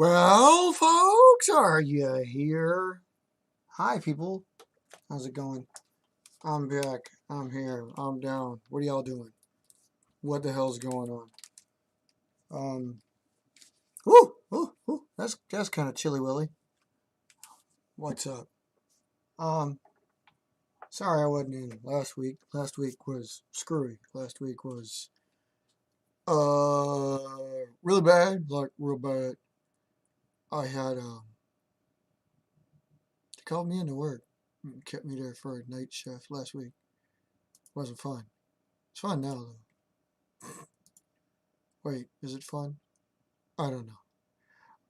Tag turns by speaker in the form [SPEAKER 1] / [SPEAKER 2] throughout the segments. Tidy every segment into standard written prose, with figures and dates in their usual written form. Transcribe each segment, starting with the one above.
[SPEAKER 1] Well, folks, are you here? Hi, people. How's it going? I'm back. I'm here. I'm down. What are y'all doing? What the hell's going on? That's kind of chilly, Willie. What's up? Um, sorry I wasn't in last week. Last week was screwy. Last week was really bad, like real bad. I had they called me into work and kept me there for a night shift last week. Wasn't fun. It's fun now though. Wait, is it fun? I don't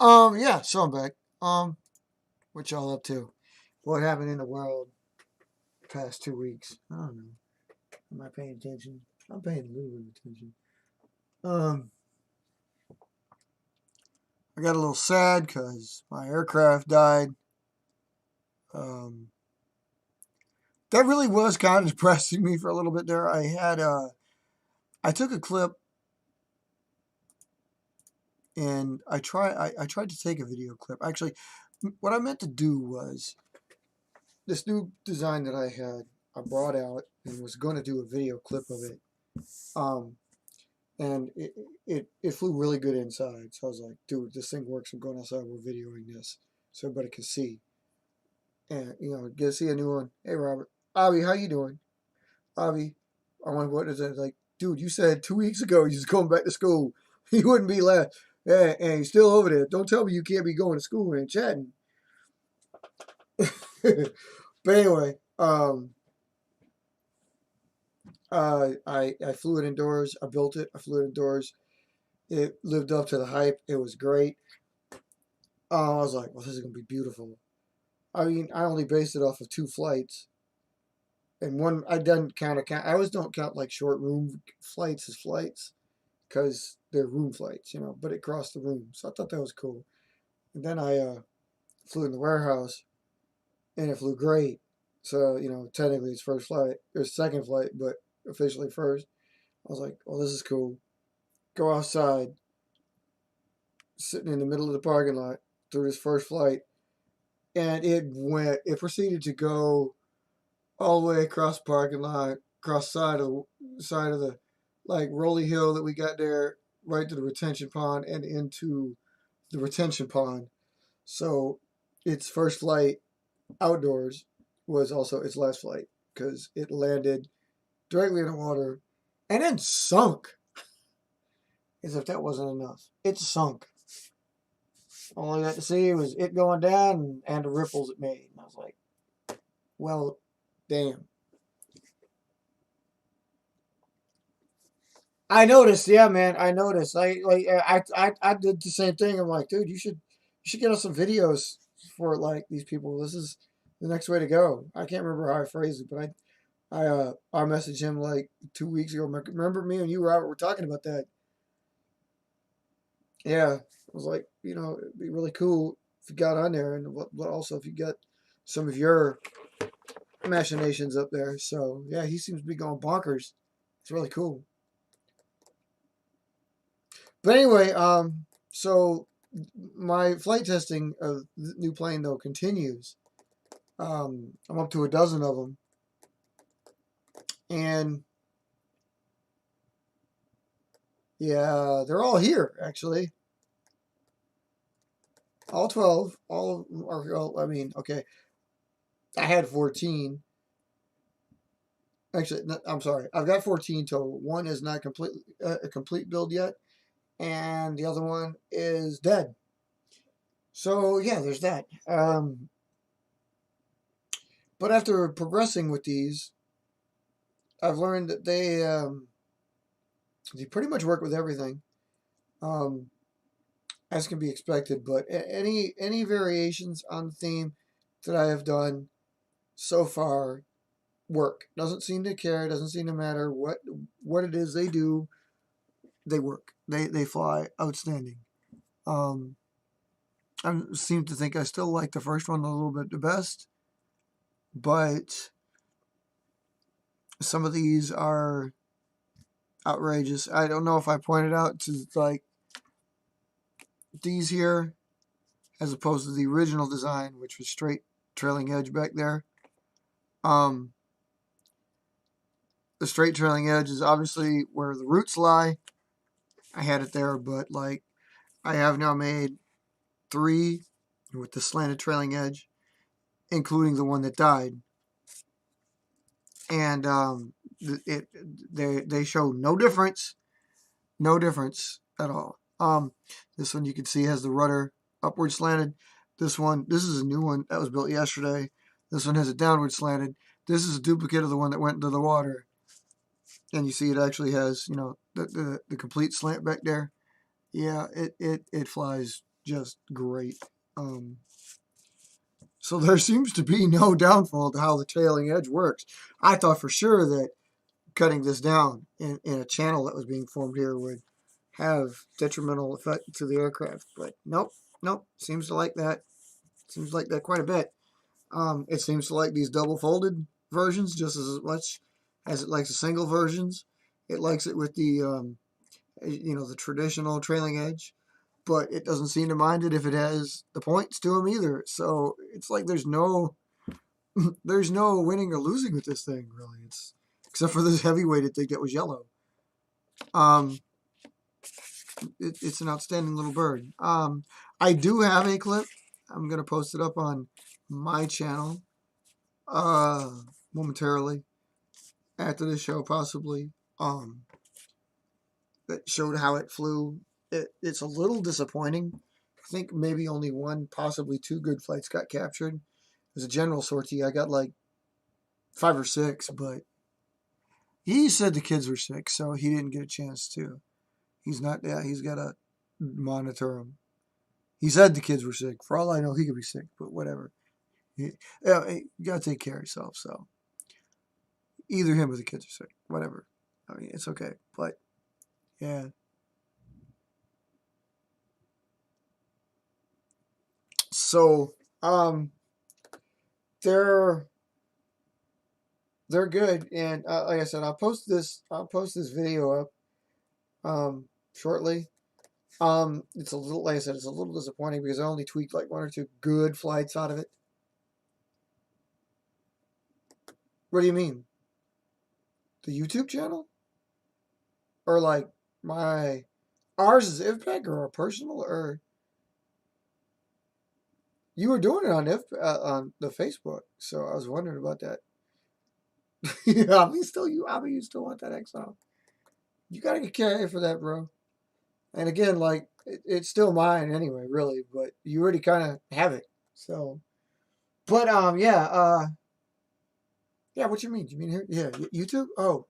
[SPEAKER 1] know. Yeah, so I'm back. What y'all up to? What happened in the world the past 2 weeks? I don't know. Am I paying attention? I'm paying a little bit of attention. Um, I got a little sad because my aircraft died. Um, that really was kind of depressing me for a little bit there. I took a clip and I tried to take a video clip. Actually, what I meant to do was this new design that I had, I brought out and was going to do a video clip of it. Um, and it flew really good inside. So I was like, dude, this thing works. I'm going outside. We're videoing this so everybody can see. And, get to see a new one. Hey, Robert. Abhi, how you doing? Abhi, I wonder what is it? Like, dude, you said 2 weeks ago you was going back to school. You wouldn't be left. Yeah, and you're still over there. Don't tell me you can't be going to school and chatting. But anyway, I flew it indoors. I built it. I flew it indoors. It lived up to the hype. It was great. I was like, well, this is gonna be beautiful. I mean, I only based it off of 2 flights, and one I didn't count. I always don't count like short room flights as flights because they're room flights, But it crossed the room, so I thought that was cool. And then I flew in the warehouse, and it flew great. So technically it's first flight or second flight, but officially first. I was like, "Oh, this is cool." Go outside, sitting in the middle of the parking lot through this first flight, and it proceeded to go all the way across the parking lot, across side of the like rolly hill that we got there, right to the retention pond and into the retention pond. So its first flight outdoors was also its last flight because it landed directly in the water and then sunk. As if that wasn't enough, it sunk. All I got to see was it going down and the ripples it made. And I was like, well, damn. I noticed, yeah, man. I noticed. I did the same thing. I'm like, dude, you should get us some videos for like these people. This is the next way to go. I can't remember how I phrased it, but I messaged him like 2 weeks ago. Remember me and you, Robert, were talking about that. Yeah, I was like, it'd be really cool if you got on there, and but also if you got some of your machinations up there. So yeah, he seems to be going bonkers. It's really cool. But anyway, so my flight testing of the new plane though continues. I'm up to a dozen of them, and yeah, they're all here actually. All 12, all are. I mean, okay, I had 14. Actually, no, I'm sorry. I've got 14 total. One is not a complete build yet, and the other one is dead. So yeah, there's that. But after progressing with these, I've learned that they pretty much work with everything, um, as can be expected. But any variations on the theme that I have done so far work. Doesn't seem to care. Doesn't seem to matter what it is they do. They work. They fly outstanding. Um, I seem to think I still like the first one a little bit the best, but some of these are outrageous. I don't know if I pointed out to like these here. as opposed to the original design, which was straight trailing edge back there. The straight trailing edge is obviously where the roots lie. I had it there, but like I have now made 3 with the slanted trailing edge, including the one that died. And they show no difference at all. This one you can see has the rudder upward slanted. This is a new one that was built yesterday. This one has it downward slanted. This is a duplicate of the one that went into the water. And you see it actually has, the complete slant back there. Yeah, it flies just great. So there seems to be no downfall to how the trailing edge works. I thought for sure that cutting this down in a channel that was being formed here would have detrimental effect to the aircraft, but nope. Seems to like that. Seems like that quite a bit. It seems to like these double folded versions just as much as it likes the single versions. It likes it with the the traditional trailing edge, but it doesn't seem to mind it if it has the points to them either. So it's like there's no winning or losing with this thing, really. It's except for this heavy-weighted thing that was yellow. It's an outstanding little bird. I do have a clip. I'm gonna post it up on my channel momentarily after the show, possibly. That showed how it flew. It's a little disappointing. I think maybe only 1, possibly 2 good flights got captured. It was a general sortie. I got like 5 or 6, but he said the kids were sick, so he didn't get a chance to. He's not. Yeah, he's got to monitor them. He said the kids were sick. For all I know, he could be sick, but whatever. You got to take care of yourself. So either him or the kids are sick. Whatever. I mean, it's okay. But yeah. So they're good, and like I said, I'll post this video up shortly. It's a little, like I said, it's a little disappointing because I only tweaked like 1 or 2 good flights out of it. What do you mean? The YouTube channel? Or like ours is IVPAC or our personal, or you were doing it on on the Facebook, so I was wondering about that. Abhi you still want that XL? You gotta get carried for that, bro. And again, like it's still mine anyway, really. But you already kind of have it, so. But yeah. What you mean? You mean here? Yeah, YouTube. Oh,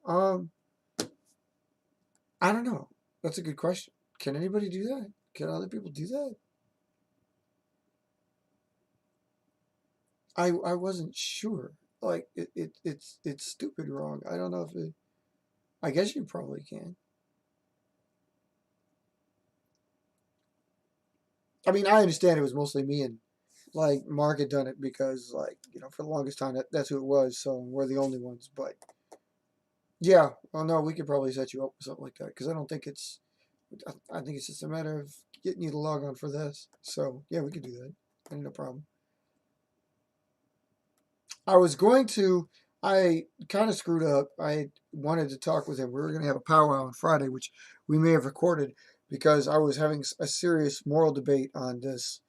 [SPEAKER 1] I don't know. That's a good question. Can anybody do that? Can other people do that? I wasn't sure. Like it's stupid wrong. I don't know if it. I guess you probably can. I mean, I understand it was mostly me and like Mark had done it because like for the longest time that's who it was. So we're the only ones. But yeah, well, no, we could probably set you up with something like that because I don't think it's. I think it's just a matter of getting you to log on for this. So yeah, we could do that. Ain't no problem. I kind of screwed up. I wanted to talk with him. We were going to have a powwow on Friday, which we may have recorded because I was having a serious moral debate on this,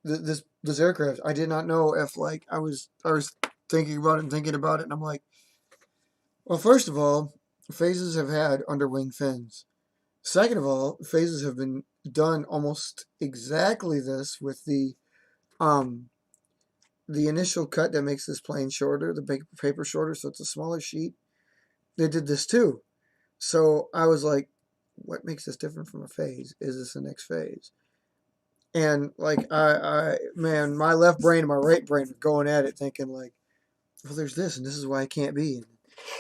[SPEAKER 1] this aircraft. I did not know if like I was thinking about it, and I'm like, well, first of all, phases have had underwing fins. Second of all, phases have been done almost exactly this with the initial cut that makes this plane shorter, the paper shorter, so it's a smaller sheet. They did this too. So I was like, what makes this different from a phase? Is this the next phase? And like, man, my left brain and my right brain were going at it thinking like, well, there's this, and this is why it can't be. And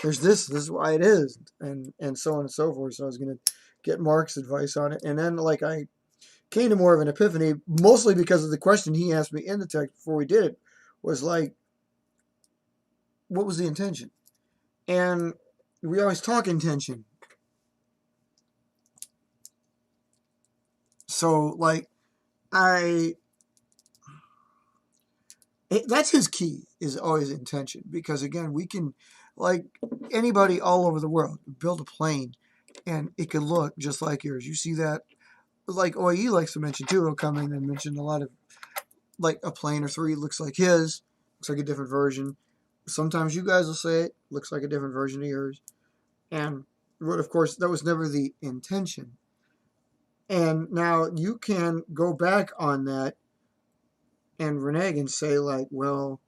[SPEAKER 1] there's this is why it is. And so on and so forth. So I was going to get Mark's advice on it. And then like I came to more of an epiphany, mostly because of the question he asked me in the text before we did it, was like, what was the intention? And we always talk intention. So, like, That's his key, is always intention, because again, we can, like anybody all over the world, build a plane and it could look just like yours. You see that, like OE likes to mention too. He'll come in and mention a lot of, like, a plane or three looks like his, looks like a different version. Sometimes you guys will say it looks like a different version of yours. And, but of course, that was never the intention. And now you can go back on that and renege and say, like, well,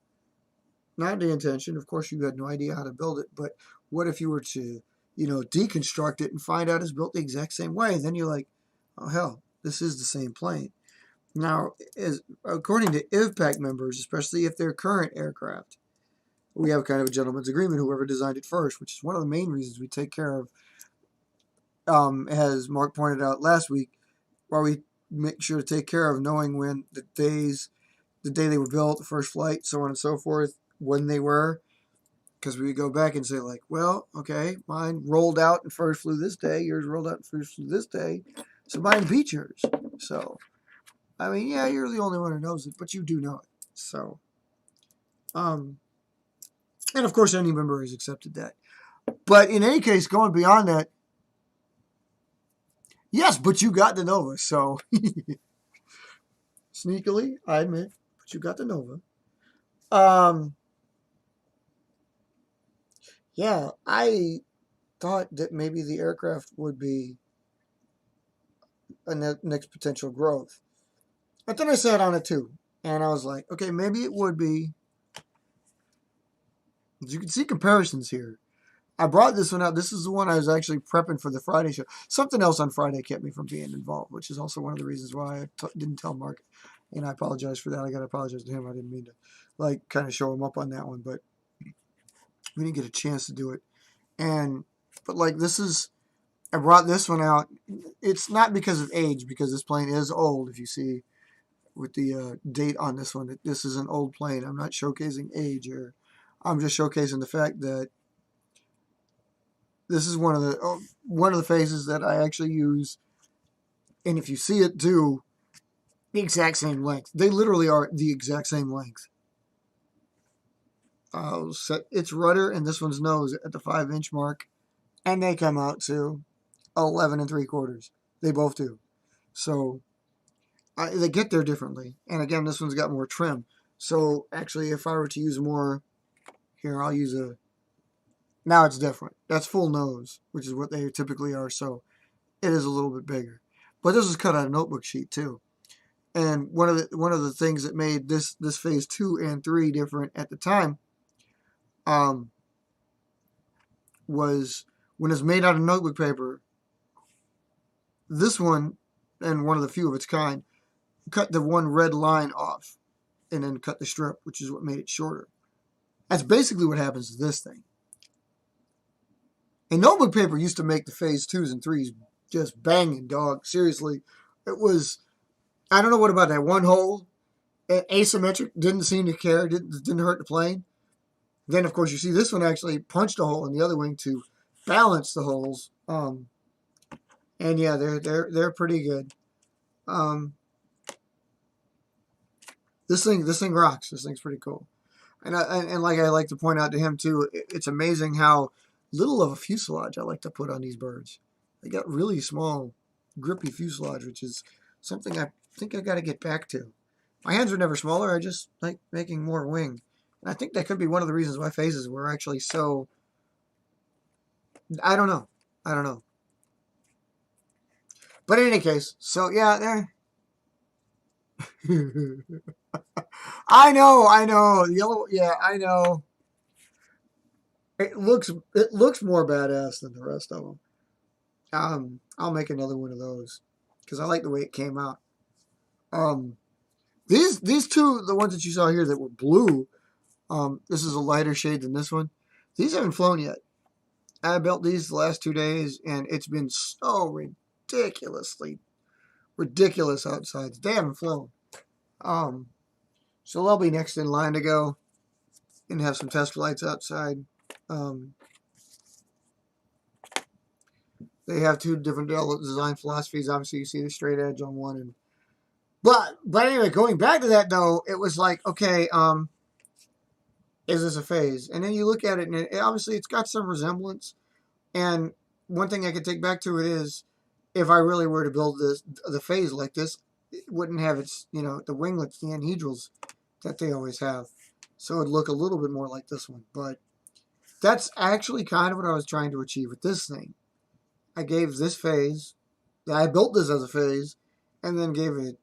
[SPEAKER 1] not the intention. Of course, you had no idea how to build it, but what if you were to, deconstruct it and find out it's built the exact same way? Then you're like, oh, hell, this is the same plane. Now, according to IVPAC members, especially if they're current aircraft, we have kind of a gentleman's agreement, whoever designed it first, which is one of the main reasons we take care of, as Mark pointed out last week, why we make sure to take care of knowing when the day they were built, the first flight, so on and so forth, when they were, because we would go back and say, like, well, okay, mine rolled out and first flew this day, yours rolled out and first flew this day, so mine beat yours. So, I mean, yeah, you're the only one who knows it, but you do know it. So, and of course, any member has accepted that. But in any case, going beyond that, yes, but you got the Nova, so sneakily, I admit, but you got the Nova. Yeah, I thought that maybe the aircraft would be a next potential growth. But then I sat on it too, and I was like, okay, maybe it would be. You can see comparisons here. I brought this one out. This is the one I was actually prepping for the Friday show. Something else on Friday kept me from being involved, which is also one of the reasons why I didn't tell Mark. And I apologize for that. I got to apologize to him. I didn't mean to, like, kind of show him up on that one, but we didn't get a chance to do it. But like, I brought this one out. It's not because of age, because this plane is old. If you see with the date on this one, this is an old plane. I'm not showcasing age here. I'm just showcasing the fact that this is one of the phases that I actually use. And if you see it too, the exact same length. They literally are the exact same length. I'll set its rudder and this one's nose at the 5-inch mark, and they come out to 11 3/4. They both do. So they get there differently. And again, this one's got more trim. So actually, if I were to use more, here, I'll use a. Now it's different. That's full nose, which is what they typically are. So it is a little bit bigger. But this is cut out of notebook sheet too. And one of the things that made this phase 2 and 3 different at the time, was when it's made out of notebook paper. This one, and one of the few of its kind, cut the one red line off and then cut the strip, which is what made it shorter. That's basically what happens to this thing. And notebook paper used to make the phase 2s and 3s just banging, dog. Seriously. It was, I don't know what about that one hole. Asymmetric, didn't seem to care, didn't hurt the plane. Then, of course, you see this one actually punched a hole in the other wing to balance the holes. And yeah, they're pretty good. This thing rocks. This thing's pretty cool. And like I like to point out to him too, it's amazing how little of a fuselage I like to put on these birds. They got really small, grippy fuselage, which is something I think I got to get back to. My hands were never smaller. I just like making more wing. And I think that could be one of the reasons why phases were actually so. I don't know. But in any case, so yeah, there. I know. Yellow, yeah, I know. It looks more badass than the rest of them. I'll make another one of those because I like the way it came out. These two, the ones that you saw here that were blue, this is a lighter shade than this one. These haven't flown yet. I built these the last 2 days, and it's been so ridiculous outside. They haven't flown. So they'll be next in line to go and have some test flights outside. They have two different design philosophies. Obviously, you see the straight edge on one, and But anyway, going back to that though, it was like, okay, is this a phase? And then you look at it, and obviously it's got some resemblance. And one thing I could take back to it is, if I really were to build the phase like this, it wouldn't have its, the winglets, the anhedrals that they always have. So it'd look a little bit more like this one. But that's actually kind of what I was trying to achieve with this thing. I gave this phase, I built this as a phase, and then gave it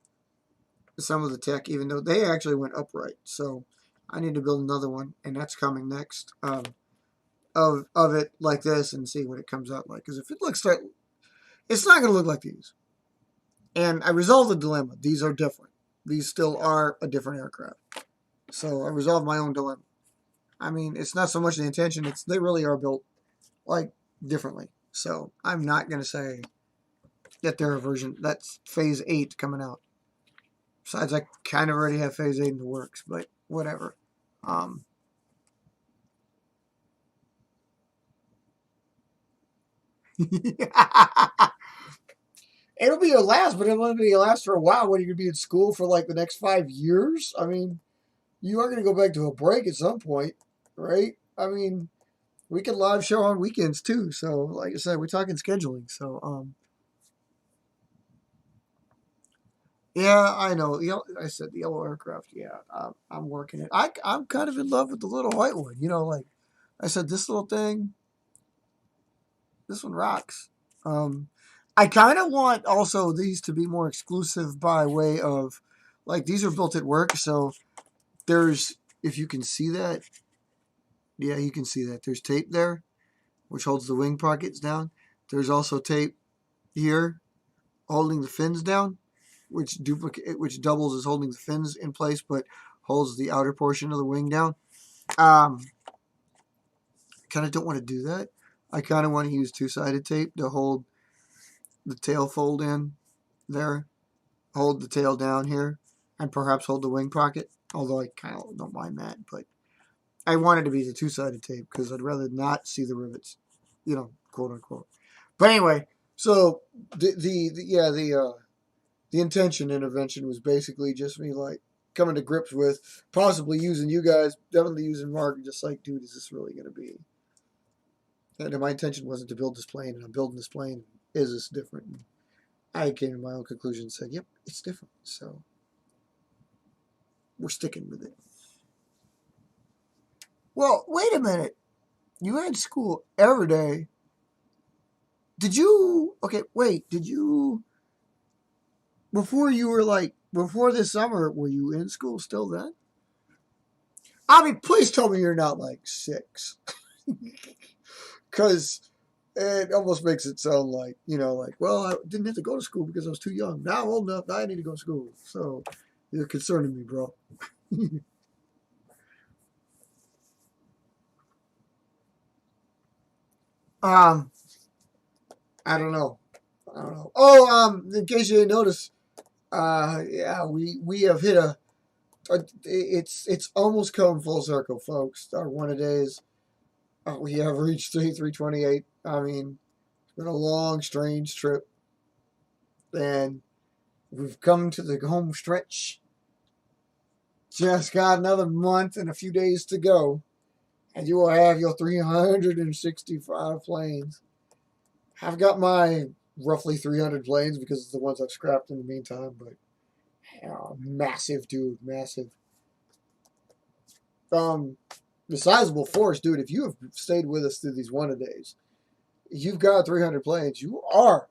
[SPEAKER 1] some of the tech, even though they actually went upright. So I need to build another one, and that's coming next. Of it like this, and see what it comes out like. Because if it looks like, it's not going to look like these. And I resolved the dilemma. These are different. These still are a different aircraft. So I resolved my own dilemma. I mean, it's not so much the intention. It's they really are built like differently. So I'm not going to say that they're a version. That's phase 8 coming out. Besides, I kind of already have phase 8 in the works, but whatever. It'll be your last, but it'll only be your last for a while. When you're going to be in school for like the next 5 years? I mean, you are going to go back to a break at some point, right? I mean, we can live show on weekends too. So, like I said, we're talking scheduling. So, yeah, I know. I said the yellow aircraft. Yeah, I'm working it. I'm kind of in love with the little white one. Like I said, this little thing, this one rocks. I kind of want also these to be more exclusive by way of, like, these are built at work. So there's, if you can see that, yeah, you can see that. There's tape there, which holds the wing pockets down. There's also tape here holding the fins down, which doubles as holding the fins in place, but holds the outer portion of the wing down. I kind of don't want to do that. I kind of want to use two-sided tape to hold the tail fold in there, hold the tail down here, and perhaps hold the wing pocket. Although I kind of don't mind that, but I want it to be the two-sided tape because I'd rather not see the rivets, quote unquote. But anyway, so the intention intervention was basically just me like coming to grips with possibly using you guys, definitely using Mark, and just like, dude, is this really going to be? And my intention wasn't to build this plane, and I'm building this plane. Is this different? And I came to my own conclusion and said, yep, it's different. So we're sticking with it. Well, wait a minute. You had school every day. Did you? Okay, wait. Did you? Before this summer, were you in school still then? I mean, please tell me you're not like 6. Because it almost makes it sound like, well, I didn't have to go to school because I was too young. Now I'm old enough, now I need to go to school. So you're concerning me, bro. um, I don't know. Oh, in case you didn't notice, yeah, we have hit it's almost come full circle, folks. Our one a days, we have reached 328. I mean, it's been a long, strange trip, and we've come to the home stretch. Just got another month and a few days to go, and you will have your 365 planes. I've got my roughly 300 planes because it's the ones I've scrapped in the meantime, but massive, dude, massive. The sizable force, dude. If you have stayed with us through these one a days, you've got 300 planes. You are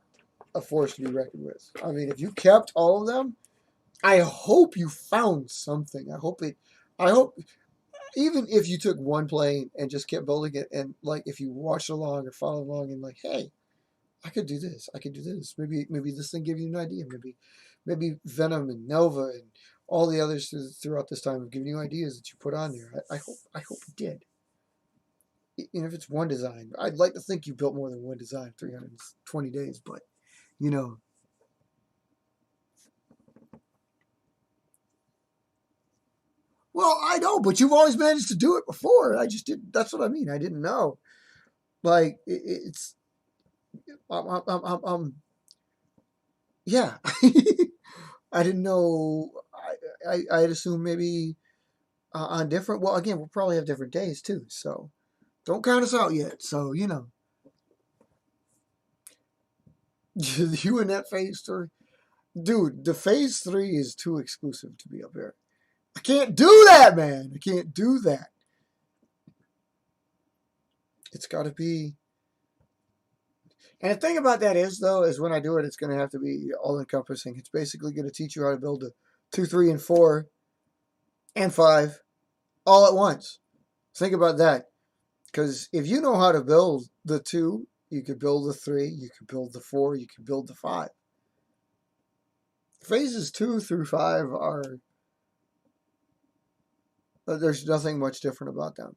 [SPEAKER 1] a force to be reckoned with. I mean, if you kept all of them, I hope you found something. I hope even if you took one plane and just kept building it, and like if you watched along or followed along and like, hey, I could do this. I could do this. Maybe this thing gave you an idea. Maybe Venom and Nova and all the others throughout this time have given you ideas that you put on there. I hope you did. If it's one design, I'd like to think you built more than one design in 320 days, but you know. Well, I know, but you've always managed to do it before. I just didn't. That's what I mean. I didn't know. Like it's, yeah. I didn't know. I'd assume maybe on different. Well, again, we'll probably have different days too. So don't count us out yet. So you in that phase three, dude. The phase three is too exclusive to be up here. I can't do that, man. I can't do that. It's got to be. And the thing about that is, though, is when I do it, it's going to have to be all encompassing. It's basically going to teach you how to build a 2, 3, and 4 and 5 all at once. Think about that. Because if you know how to build the 2, you could build the 3, you could build the 4, you could build the 5. Phases 2 through 5 are, there's nothing much different about them.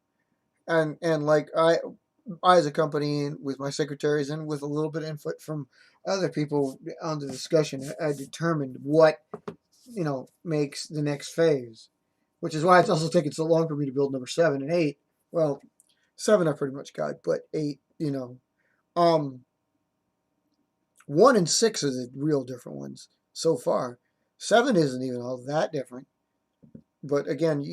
[SPEAKER 1] And like I as a company and with my secretaries and with a little bit of input from other people on the discussion, I determined what makes the next phase, which is why it's also taken so long for me to build number 7 and 8. Well, 7 I pretty much got, but 8, 1 and 6 are the real different ones so far. 7 isn't even all that different. But again,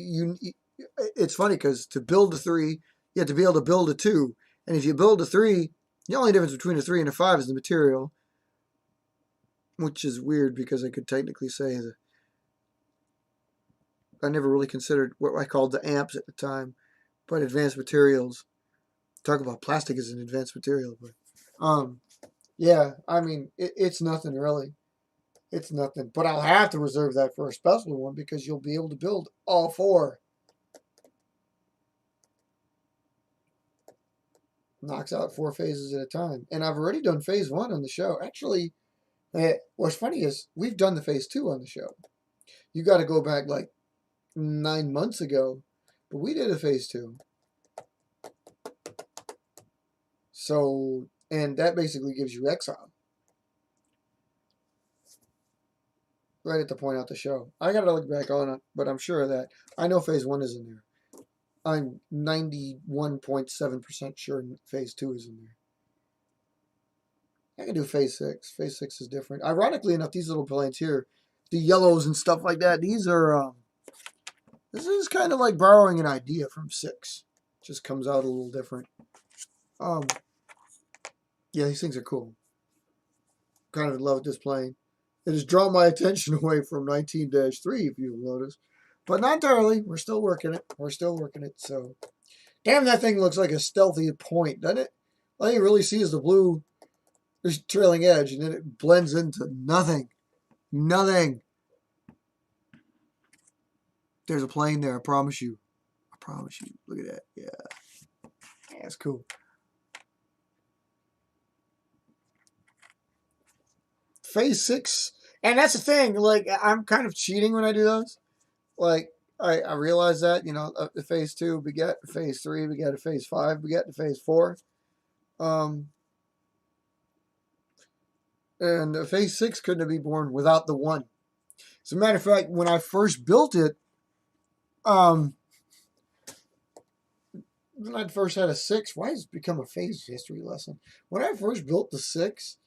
[SPEAKER 1] it's funny because to build a 3, you have to be able to build a 2. And if you build a 3, the only difference between a 3 and a 5 is the material, which is weird because I could technically say that I never really considered what I called the amps at the time, but advanced materials. Talk about plastic as an advanced material, but yeah, I mean it's nothing really. It's nothing. But I'll have to reserve that for a special one because you'll be able to build all 4. Knocks out 4 phases at a time. And I've already done phase 1 on the show. Actually, what's funny is we've done the phase 2 on the show. You got to go back like 9 months ago, but we did a phase 2. So, and that basically gives you exile. Right at the point out the show. I got to look back on it, but I'm sure of that. I know phase 1 is in there. I'm 91.7% sure phase 2 is in there. I can do phase 6. Phase 6 is different. Ironically enough, these little planes here, the yellows and stuff like that, these are, this is kind of like borrowing an idea from 6. Just comes out a little different. Yeah, these things are cool. Kind of in love with this plane. It has drawn my attention away from 19-3, if you've noticed. But not entirely. We're still working it. So, damn, that thing looks like a stealthy point, doesn't it? All you really see is the blue trailing edge, and then it blends into nothing. Nothing. There's a plane there, I promise you. Look at that. Yeah, that's cool. Phase 6, and that's the thing. Like, I'm kind of cheating when I do those. Like, I realize that, the phase 2, we get phase 3, we get a phase 5, we get to phase 4. And phase 6 couldn't be born without the 1. As a matter of fact, when I first built it, when I first had a 6, why has it become a phase history lesson? When I first built the 6,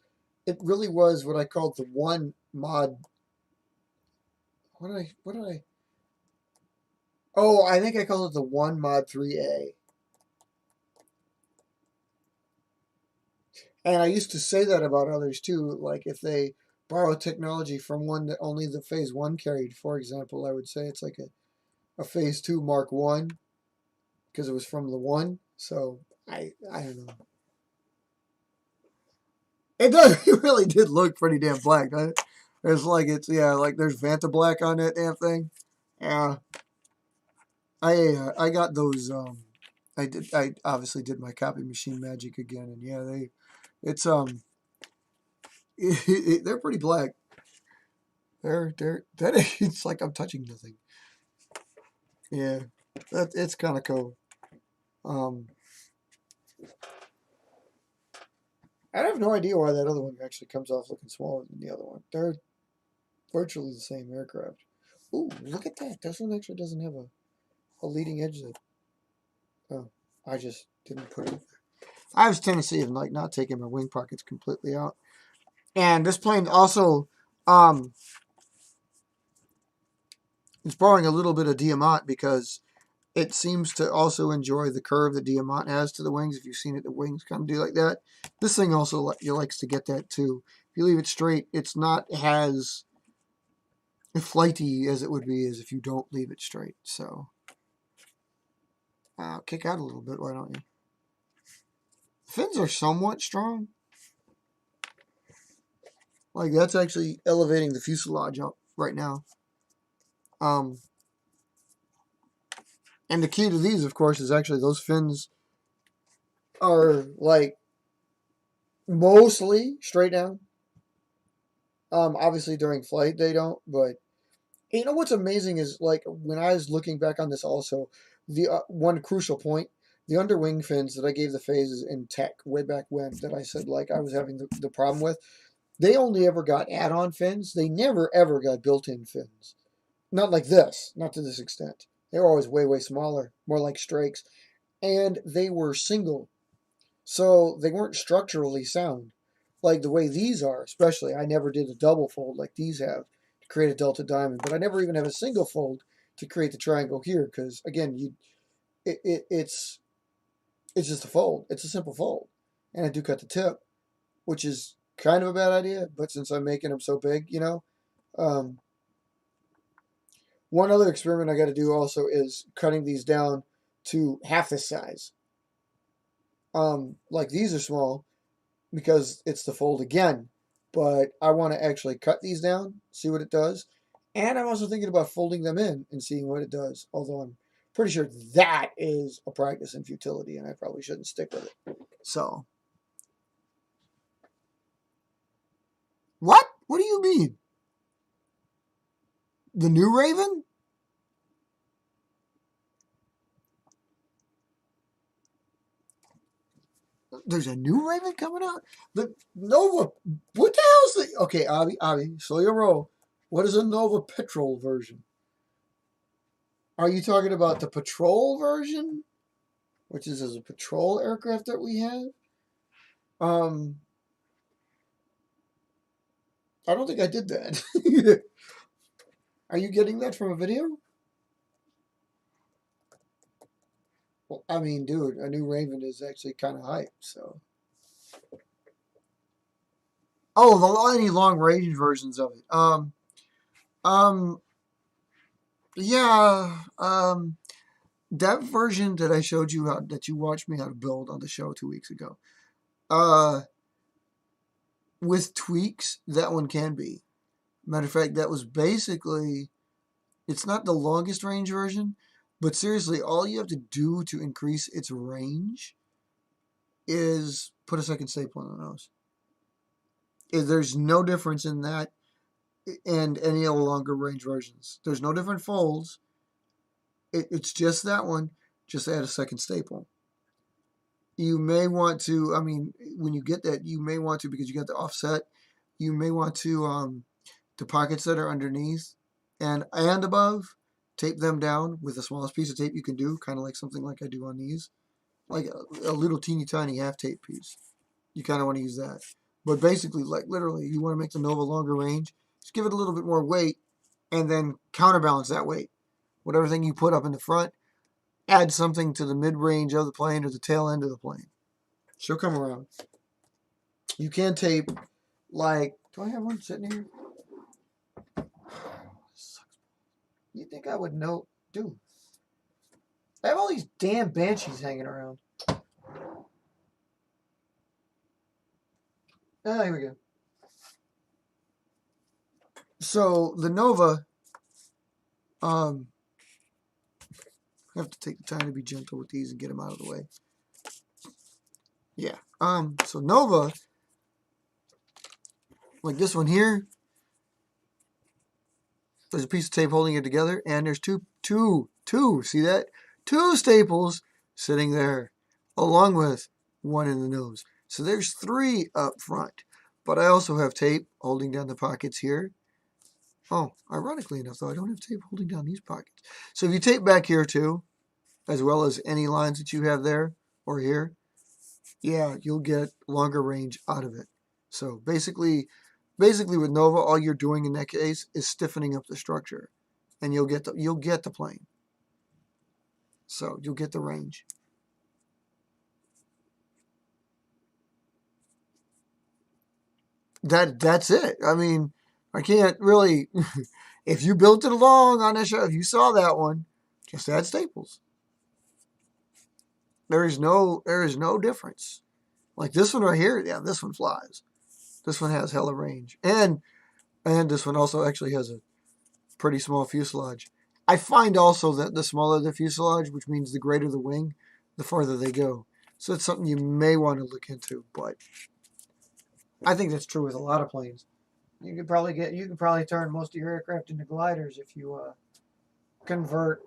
[SPEAKER 1] it really was what I called the 1 mod. What did I? Oh, I think I called it the 1 mod 3A. And I used to say that about others too. Like if they borrow technology from one that only the phase 1 carried, for example, I would say it's like a phase 2 Mark 1 because it was from the 1. So I don't know. It does. It really did look pretty damn black, doesn't it? It's like like there's Vanta black on that damn thing. Yeah. I got those. I obviously did my copy machine magic again, and yeah, it's they're pretty black. It's like I'm touching nothing. Yeah, it's kind of cool. I have no idea why that other one actually comes off looking smaller than the other one. They're virtually the same aircraft. Ooh, look at that. This one actually doesn't have a leading edge that. Oh, I just didn't put it. I have a tendency of like not taking my wing pockets completely out. And this plane also, It's borrowing a little bit of Diamant because it seems to also enjoy the curve that Diamant has to the wings. If you've seen it, the wings kind of do like that. This thing also likes to get that too. If you leave it straight, it's not as flighty as it would be as if you don't leave it straight. So kick out a little bit, why don't you? The fins are somewhat strong. Like that's actually elevating the fuselage up right now. And the key to these, of course, is actually those fins are like mostly straight down. Obviously during flight they don't, but you know what's amazing is like when I was looking back on this also, the one crucial point, the underwing fins that I gave the phases in tech way back when that I said like I was having the problem with, they only ever got add-on fins. They never ever got built-in fins. Not like this, not to this extent. They were always way, way smaller, more like strakes. And they were single. So they weren't structurally sound. Like the way these are, especially. I never did a double fold like these have to create a delta diamond. But I never even have a single fold to create the triangle here. Because, again, it's just a fold. It's a simple fold. And I do cut the tip, which is kind of a bad idea. But since I'm making them so big, you know. One other experiment I got to do also is cutting these down to half this size. Like these are small because it's the fold again, but I want to actually cut these down, see what it does. And I'm also thinking about folding them in and seeing what it does, although I'm pretty sure that is a practice in futility and I probably shouldn't stick with it. So. What? What do you mean? The new Raven? There's a new Raven coming out? The Nova. What the hell is the. Okay, Abhi, slow your roll. What is a Nova Petrol version? Are you talking about the patrol version? Which is as a patrol aircraft that we have? I don't think I did that. Are you getting that from a video? Well, I mean, dude, a new Raven is actually kind of hype, so. Oh, any long range versions of it. Yeah, that version that I showed you that you watched me how to build on the show 2 weeks ago. With tweaks, that one can be. Matter of fact, that was basically, it's not the longest range version, but seriously, all you have to do to increase its range is put a second staple on the nose. There's no difference in that and any of the longer range versions. There's no different folds. It's just that one. Just add a second staple. You may want to, I mean, when you get that, you may want to, because you got the offset, you may want to, the pockets that are underneath and above, tape them down with the smallest piece of tape you can do, kind of like something like I do on these. Like a little teeny tiny half tape piece. You kind of want to use that. But basically, like literally, you want to make the Nova longer range, just give it a little bit more weight and then counterbalance that weight. Whatever thing you put up in the front, add something to the mid-range of the plane or the tail end of the plane. She'll come around. You can tape, like, do I have one sitting here? You think I would know? Dude, I have all these damn Banshees hanging around. Ah, here we go. So, the Nova, I have to take the time to be gentle with these and get them out of the way. Yeah. So Nova, like this one here, there's a piece of tape holding it together, and there's two, see that? Two staples sitting there, along with one in the nose. So there's 3 up front. But I also have tape holding down the pockets here. Oh, ironically enough, though, I don't have tape holding down these pockets. So if you tape back here, too, as well as any lines that you have there or here, yeah, you'll get longer range out of it. So basically with Nova, all you're doing in that case is stiffening up the structure. and you'll get the plane. So you'll get the range. That's it. I mean, I can't really. If you built it along on that show, if you saw that one, just add staples. There is no difference. Like this one right here, yeah, this one flies. This one has hella range, and this one also actually has a pretty small fuselage. I find also that the smaller the fuselage, which means the greater the wing, the farther they go. So it's something you may want to look into, but I think that's true with a lot of planes. You could probably turn most of your aircraft into gliders if you convert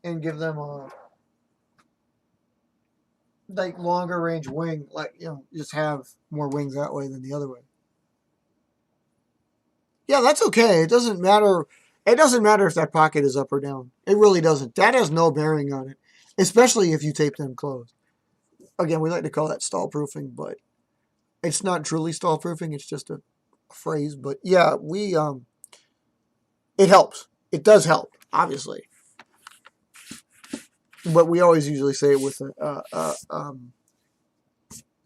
[SPEAKER 1] and give them a like longer range wing, like just have more wings that way than the other way. Yeah, that's okay. It doesn't matter. It doesn't matter if that pocket is up or down. It really doesn't. That has no bearing on it, especially if you tape them closed. Again, we like to call that stall proofing, but it's not truly stall proofing. It's just a phrase. But yeah, it helps. It does help, obviously. But we always usually say it with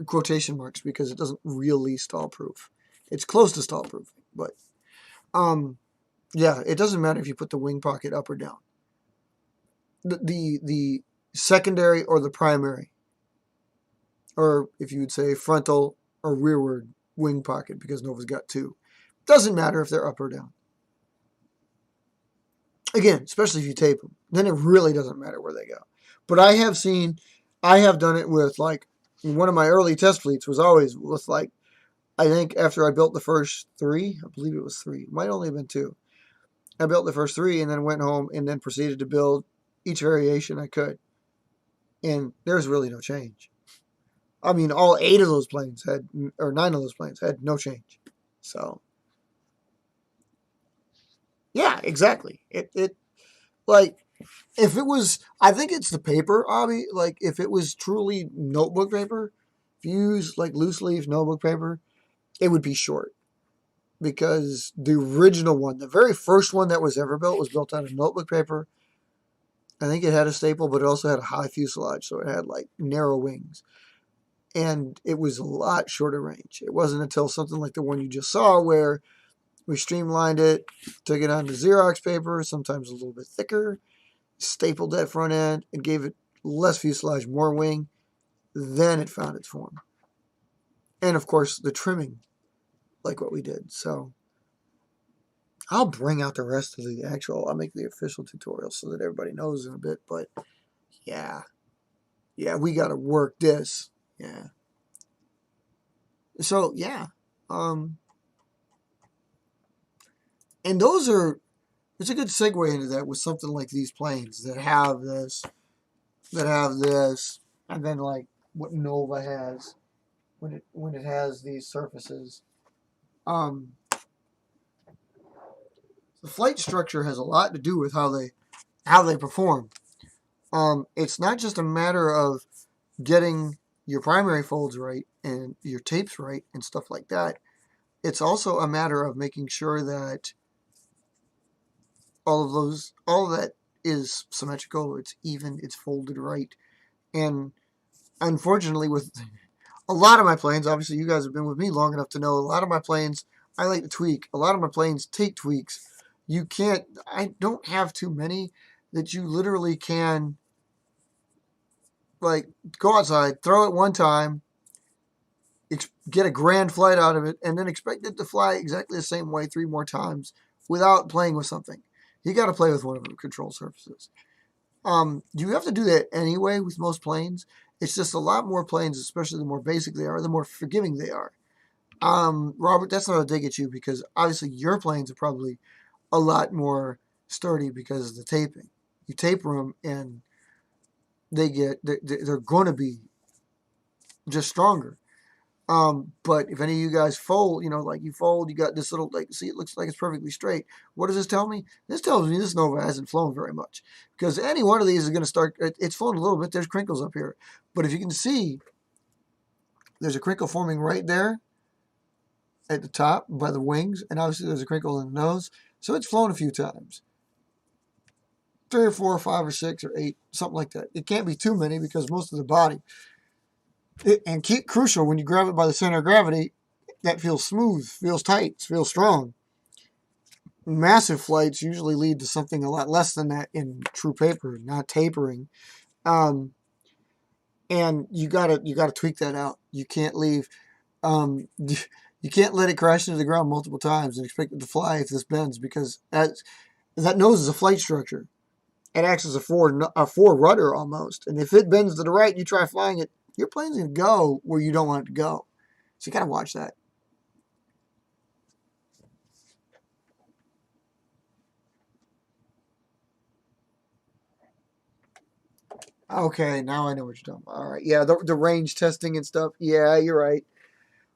[SPEAKER 1] quotation marks because it doesn't really stall proof. It's close to stall proofing, but yeah, it doesn't matter if you put the wing pocket up or down. The secondary or the primary, or if you would say frontal or rearward wing pocket, because Nova's got two. Doesn't matter if they're up or down. Again, especially if you tape them, then it really doesn't matter where they go. But I have done it with, like, one of my early test fleets was always with, like, I think after I built the first three, I believe it was three, it might only have been two. I built the first three and then went home and then proceeded to build each variation I could. And there's really no change. I mean, all 8 of those planes had, or 9 of those planes had no change. So, yeah, exactly. It like, if it was, I think it's the paper, Abhi. Like, if it was truly notebook paper, if you use, like, loose leaf notebook paper, it would be short. Because the original one, the very first one that was ever built, was built out of notebook paper. I think it had a staple, but it also had a high fuselage, so it had, like, narrow wings. And it was a lot shorter range. It wasn't until something like the one you just saw where we streamlined it, took it onto Xerox paper, sometimes a little bit thicker, stapled that front end, and gave it less fuselage, more wing. Then it found its form. And, of course, the trimming, like what we did. So I'll bring out the rest of the I'll make the official tutorial so that everybody knows in a bit. But, yeah, we got to work this. Yeah. So, yeah. And it's a good segue into that with something like these planes that have this, and then like what Nova has when it has these surfaces. The flight structure has a lot to do with how they perform. It's not just a matter of getting your primary folds right and your tapes right and stuff like that. It's also a matter of making sure that all of that is symmetrical, it's even, it's folded right. And unfortunately, with a lot of my planes, obviously you guys have been with me long enough to know a lot of my planes, I like to tweak. A lot of my planes take tweaks. I don't have too many that you literally can, like, go outside, throw it one time, get a grand flight out of it, and then expect it to fly exactly the same way 3 more times without playing with something. You got to play with one of the control surfaces. You have to do that anyway with most planes. It's just a lot more planes, especially the more basic they are, the more forgiving they are. Robert, that's not a dig at you because obviously your planes are probably a lot more sturdy because of the taping. You taper them and they're going to be just stronger. But if any of you guys fold, like you fold, you got this little, like, see, it looks like it's perfectly straight. What does this tell me? This tells me this Nova hasn't flown very much because any one of these is going to start, it's flown a little bit. There's crinkles up here. But if you can see, there's a crinkle forming right there at the top by the wings. And obviously there's a crinkle in the nose. So it's flown a few times. 3 or 4 or 5 or 6 or 8, something like that. It can't be too many because most of the body. And crucial, when you grab it by the center of gravity, that feels smooth, feels tight, feels strong. Massive flights usually lead to something a lot less than that in true paper, not tapering. Um, and you gotta tweak that out. You can't leave. You can't let it crash into the ground multiple times and expect it to fly if this bends, because that nose is a flight structure. It acts as a forward rudder almost. And if it bends to the right and you try flying it, your plane's going to go where you don't want it to go. So you got to watch that. Okay, now I know what you're talking about. All right. Yeah, the range testing and stuff. Yeah, you're right.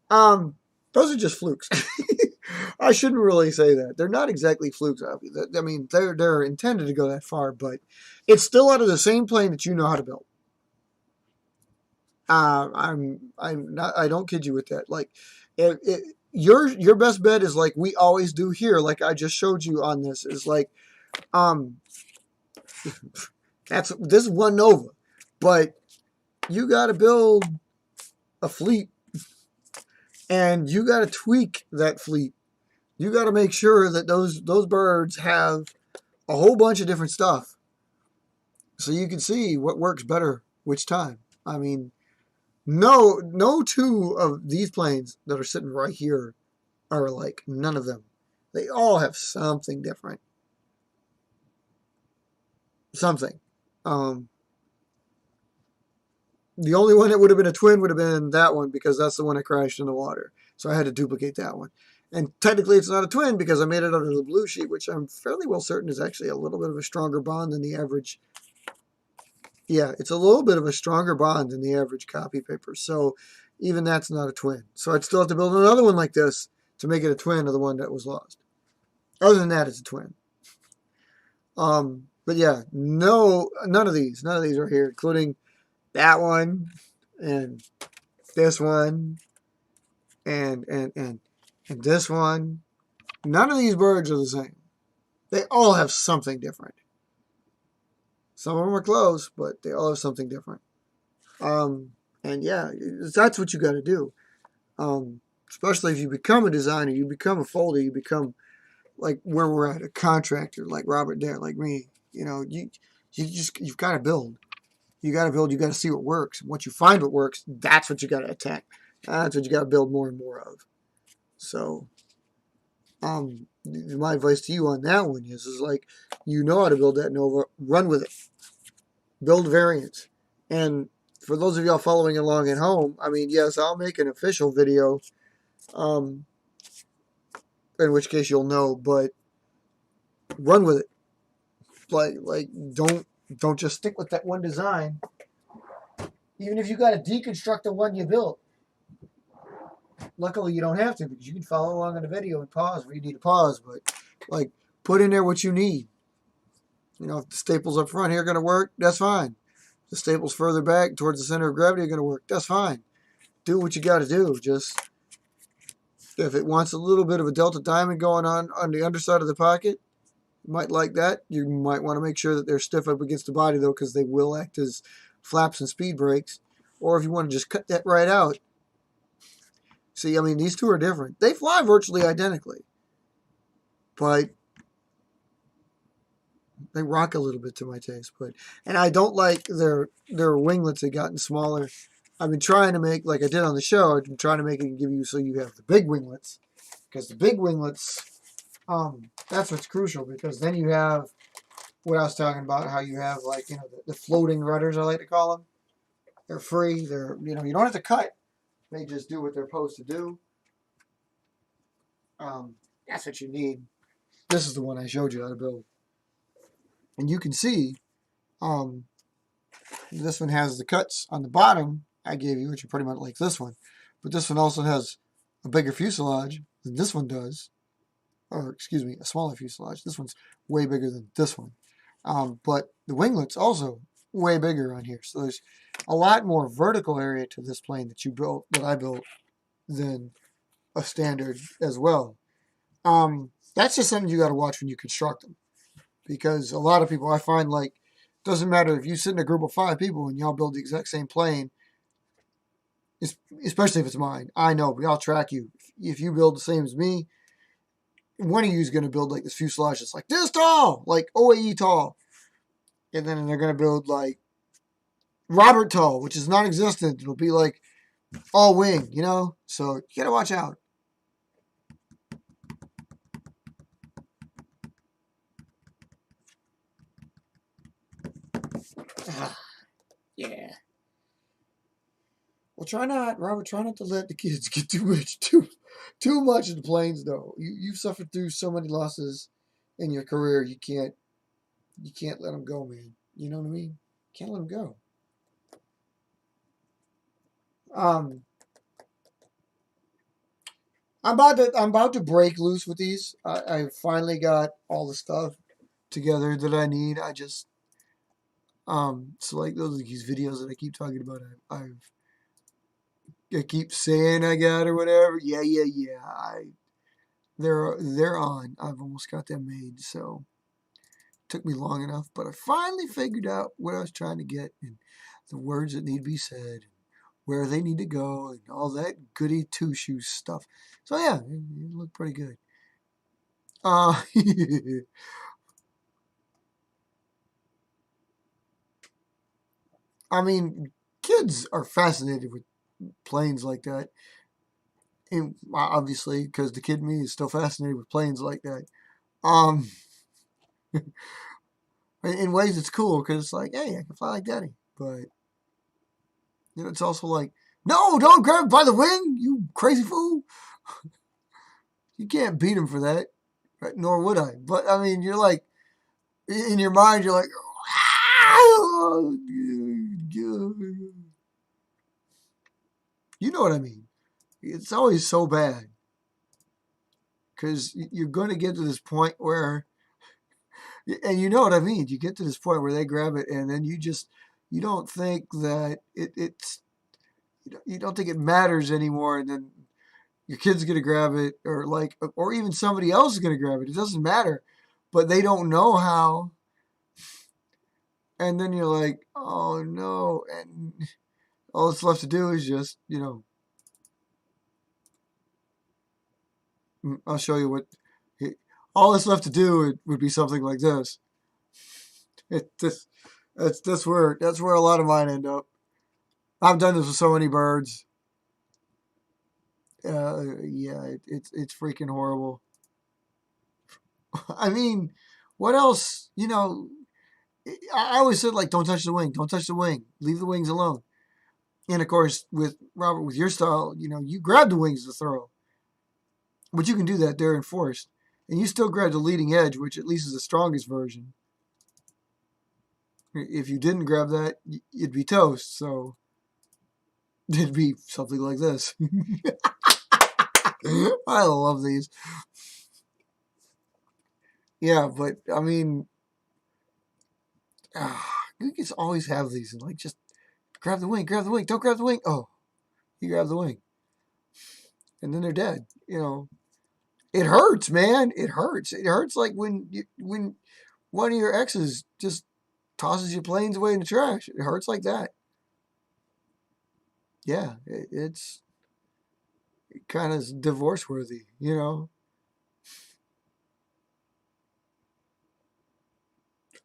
[SPEAKER 1] Those are just flukes. I shouldn't really say that. They're not exactly flukes, Abhi. I mean, they're intended to go that far, but it's still out of the same plane that you know how to build. I'm not. I don't kid you with that. Like, your best bet is like we always do here. Like I just showed you on this is like, um, this is one Nova, but you got to build a fleet, and you got to tweak that fleet. You got to make sure that those birds have a whole bunch of different stuff, so you can see what works better which time. I mean, no two of these planes that are sitting right here are like, none of them. They all have something different. Something. The only one that would have been a twin would have been that one, because that's the one that crashed in the water. So I had to duplicate that one. And technically it's not a twin because I made it out of the blue sheet, which I'm fairly well certain is actually a little bit of a stronger bond than the average. Yeah, it's a little bit of a stronger bond than the average copy paper. So even that's not a twin. So I'd still have to build another one like this to make it a twin of the one that was lost. Other than that, it's a twin. But yeah, none of these are here, including that one and this one and this one. None of these birds are the same. They all have something different. Some of them are close, but they all have something different. And yeah, that's what you got to do. Especially if you become a designer, you become a folder, you become like where we're at, a contractor like Robert there, like me. You know, you've got to build. You got to build. You got to see what works. And once you find what works, that's what you got to attack. That's what you got to build more and more of. So, my advice to you on that one is like, you know how to build that Nova, run with it. Build variants. And for those of y'all following along at home, I mean, yes, I'll make an official video, in which case you'll know, but run with it. Like don't just stick with that one design. Even if you got to deconstruct the one you built. Luckily, you don't have to, because you can follow along in the video and pause where you need to pause. But like, put in there what you need. You know, if the staples up front here are going to work, that's fine. The staples further back towards the center of gravity are going to work. That's fine. Do what you got to do. Just if it wants a little bit of a delta diamond going on the underside of the pocket, you might like that. You might want to make sure that they're stiff up against the body, though, because they will act as flaps and speed brakes. Or if you want to just cut that right out. See, I mean, these two are different. They fly virtually identically, but they rock a little bit to my taste. And I don't like their winglets have gotten smaller. I've been trying to make, like I did on the show, I've been trying to make it and give you so you have the big winglets, because the big winglets, that's what's crucial, because then you have what I was talking about, how you have, like, you know, the floating rudders, I like to call them. They're free. They're, you know, you don't have to cut. They just do what they're supposed to do. That's what you need. This is the one I showed you how to build. And you can see, this one has the cuts on the bottom I gave you, which are pretty much like this one. But this one also has a bigger fuselage than this one does. Or, excuse me, a smaller fuselage. This one's way bigger than this one. But the winglets also way bigger on here. So there's a lot more vertical area to this plane that I built, than a standard as well. That's just something you got to watch when you construct them. because a lot of people I find like doesn't matter if you sit in a group of 5 people and y'all build the exact same plane, especially if it's mine. I know, but I'll track you. If you build the same as me, one of you is going to build like this fuselage that's like this tall, like OAE tall, and then they're going to build like Robert tall, which is non-existent. It'll be like all wing, you know. So you got to watch out. Yeah. Well, try not, Robert. Try not to let the kids get too much of the planes, though. You've suffered through so many losses in your career. You can't let them go, man. You know what I mean? Can't let them go. Um, I'm about to break loose with these. I finally got all the stuff together that I need. So like those are these videos that I keep talking about. I keep saying I got or whatever. Yeah. They're on. I've almost got them made. So it took me long enough, but I finally figured out what I was trying to get and the words that need to be said, where they need to go, and all that goody two shoes stuff. So yeah, it looked pretty good. I mean, kids are fascinated with planes like that. And obviously, because the kid in me is still fascinated with planes like that. Um, in ways it's cool because it's like, hey, I can fly like daddy. But it's also like, no, don't grab by the wing, you crazy fool. You can't beat him for that, right? Nor would I. But I mean, you're like, in your mind, you're like, you know what I mean. It's always so bad because you're going to get to this point where, and you know what I mean. You get to this point where they grab it, and then you don't think that you don't think it matters anymore, and then your kid's gonna grab it, or even somebody else is gonna grab it. It doesn't matter, but they don't know how, and then you're like, oh no, and all that's left to do is just, I'll show you what. All that's left to do would be something like this. It this that's where a lot of mine end up. I've done this with so many birds. Yeah, it's freaking horrible. I mean, what else? I always said like, don't touch the wing, don't touch the wing, leave the wings alone. And of course, with Robert, with your style, you grab the wings to throw, but you can do that there enforced, and you still grab the leading edge, which at least is the strongest version. If you didn't grab that, you'd be toast. So it'd be something like this. I love these. Yeah, but I mean, you just always have these, and like, just grab the wing, don't grab the wing. Oh, you grab the wing, and then they're dead. It hurts, man. It hurts. It hurts like when one of your exes just tosses your planes away in the trash. It hurts like that. Yeah, it's kind of divorce worthy.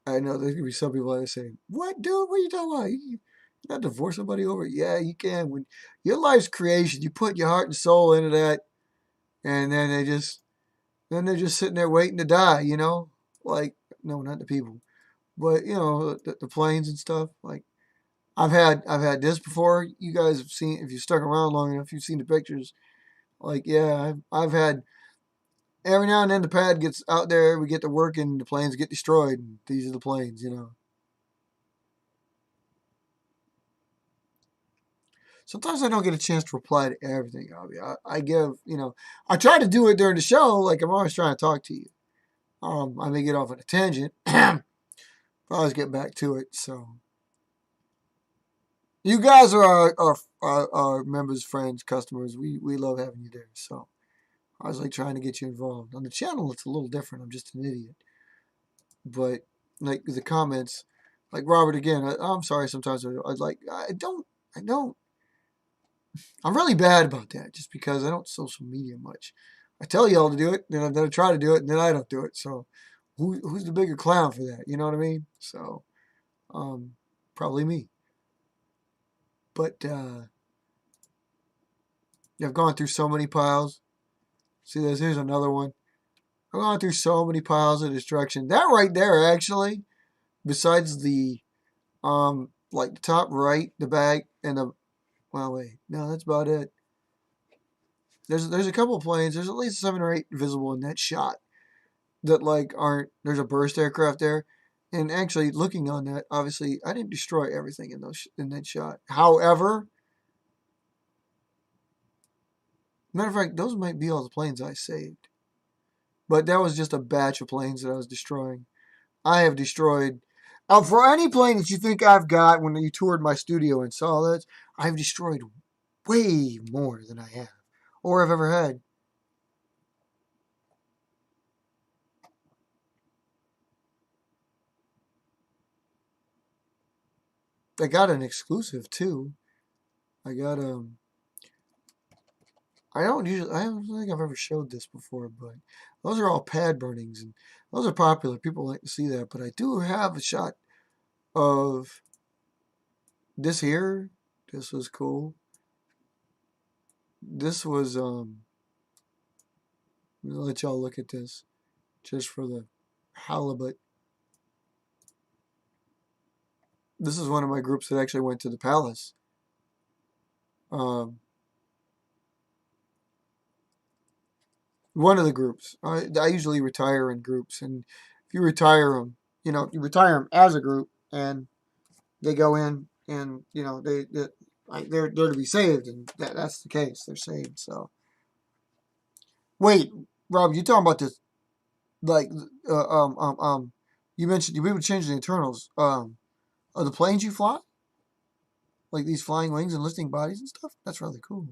[SPEAKER 1] I know there's gonna be some people that are saying, "What, dude? What are you talking about? You not divorce somebody over it?" Yeah, you can. When your life's creation, you put your heart and soul into that, and then they're just sitting there waiting to die. Like, no, not the people, but the planes and stuff. Like, I've had this before. You guys have seen, if you stuck around long enough, you've seen the pictures. Like, yeah, I've had every now and then the pad gets out there, we get to work, and the planes get destroyed. And these are the planes. Sometimes I don't get a chance to reply to everything, Abby. I I try to do it during the show, like I'm always trying to talk to you. I may get off on a tangent, but I always get back to it. So, you guys are our members, friends, customers. We love having you there. So, I was like trying to get you involved. On the channel, it's a little different. I'm just an idiot. but like the comments, like Robert again. I'm sorry. Sometimes I don't. I'm really bad about that, just because I don't social media much. I tell y'all to do it, then I try to do it, and then I don't do it. So, who's the bigger clown for that? You know what I mean? So, um, probably me. But I've gone through so many piles. See this? Here's another one. I've gone through so many piles of destruction. That right there, actually, besides the like the top right, the back, and the well, wait, no, that's about it. There's a couple of planes. There's at least 7 or 8 visible in that shot that like aren't. There's a burst aircraft there, and actually looking on that, obviously I didn't destroy everything in that shot. However, matter of fact, those might be all the planes I saved. But that was just a batch of planes that I was destroying. I have destroyed. For any plane that you think I've got when you toured my studio and saw that, I've destroyed way more than I have or have ever had. I got an exclusive too. I got I don't think I've ever showed this before, but those are all pad burnings, and those are popular. People like to see that, but I do have a shot of this here. This was cool. This was I'm gonna let y'all look at this just for the halibut. This is one of my groups that actually went to the palace. Um, one of the groups. I usually retire in groups, and if you retire them, you retire them as a group, and they go in, and they're to be saved, and that's the case. They're saved. So wait, Rob, you talking about this like uh, um um um? You mentioned you would change the internals. Are the planes you fly like these flying wings and lifting bodies and stuff? That's really cool.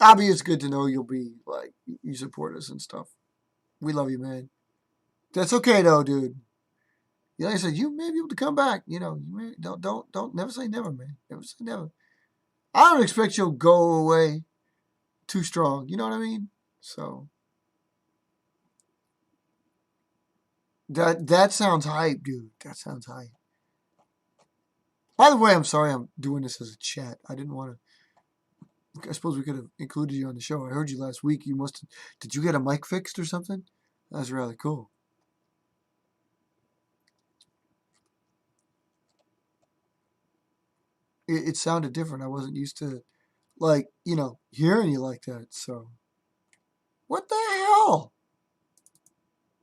[SPEAKER 1] Abhi, it's good to know you'll be like you support us and stuff. We love you, man. That's okay though, dude. Like I said, you may be able to come back. Don't never say never, man. Never say never. I don't expect you'll go away too strong. You know what I mean? So that sounds hype, dude. That sounds hype. By the way, I'm sorry I'm doing this as a chat. I didn't want to. I suppose we could have included you on the show. I heard you last week. You must. Did you get a mic fixed or something? That's really cool. It sounded different. I wasn't used to hearing you like that. So what the hell?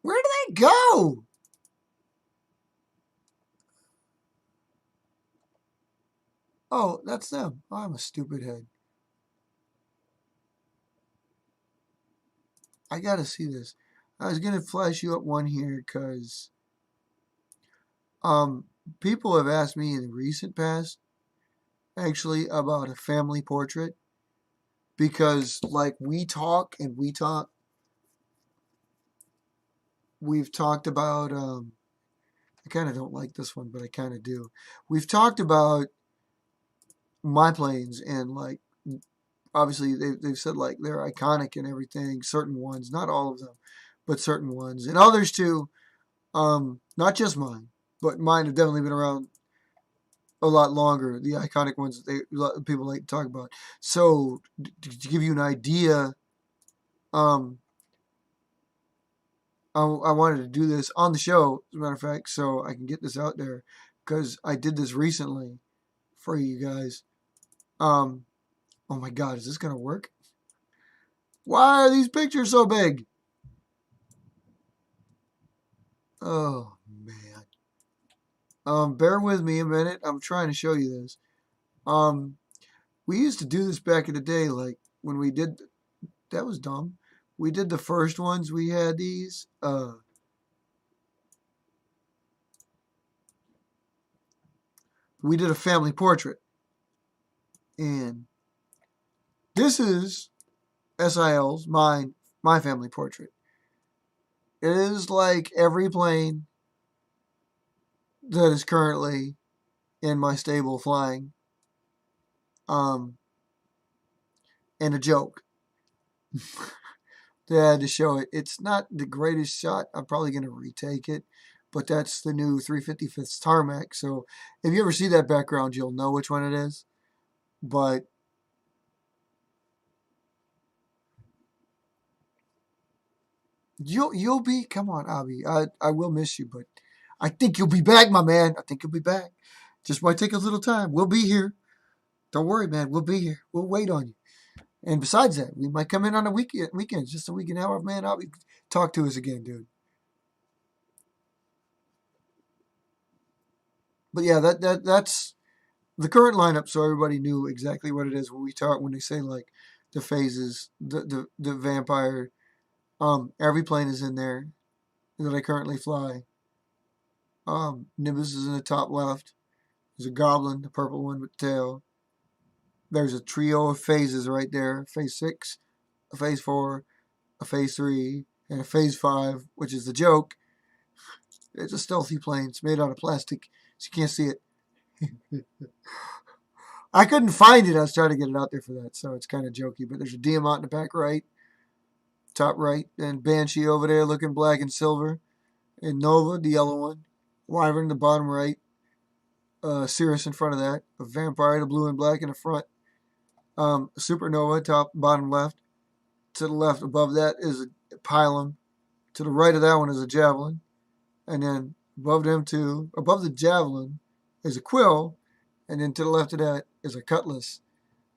[SPEAKER 1] Where did they go? Oh, that's them. Oh, I'm a stupid head. I gotta see this. I was gonna flash you up one here because um people have asked me in the recent past actually about a family portrait because like we've talked about I kind of don't like this one, but I kind of do. We've talked about my planes and like obviously they've said like they're iconic and everything, certain ones, not all of them, but certain ones, and others too. Not just mine, but mine have definitely been around a lot longer. The iconic ones that people like to talk about. So to give you an idea, um, I wanted to do this on the show, as a matter of fact, so I can get this out there because I did this recently for you guys. Um, oh my God, is this gonna work? Why are these pictures so big? Oh man. Bear with me a minute. I'm trying to show you this. Um, we used to do this back in the day, like when we did. That was dumb. We did the first ones. We had these. We did a family portrait, and This is SIL's, my family portrait. It is like every plane that is currently in my stable flying. And a joke. They had to show it. It's not the greatest shot. I'm probably going to retake it. But that's the new 355th tarmac. So if you ever see that background, you'll know which one it is. But you'll be, come on, Abhi. I will miss you, but I think you'll be back, my man. I think you'll be back. Just might take a little time. We'll be here. Don't worry, man. We'll be here. We'll wait on you. And besides that, we might come in on a weekend just so we can have our man Abhi talk to us again, dude. But yeah, that's the current lineup, so everybody knew exactly what it is when they say like the phases, the vampire. Every plane is in there that I currently fly. Nimbus is in the top left. There's a goblin, the purple one with the tail. There's a trio of phases right there: phase 6, a phase 4, a phase 3, and a phase 5, which is the joke. It's a stealthy plane. It's made out of plastic, so you can't see it. I couldn't find it. I was trying to get it out there for that, so it's kind of jokey. But there's a Diamant in the back right, top right, and Banshee over there looking black and silver, and Nova, the yellow one, Wyvern in the bottom right, Cirrus in front of that, a Vampire, the blue and black in the front, Supernova, top bottom left. To the left above that is a Pylon. To the right of that one is a Javelin, and then above them two, above the Javelin, is a Quill, and then to the left of that is a Cutlass,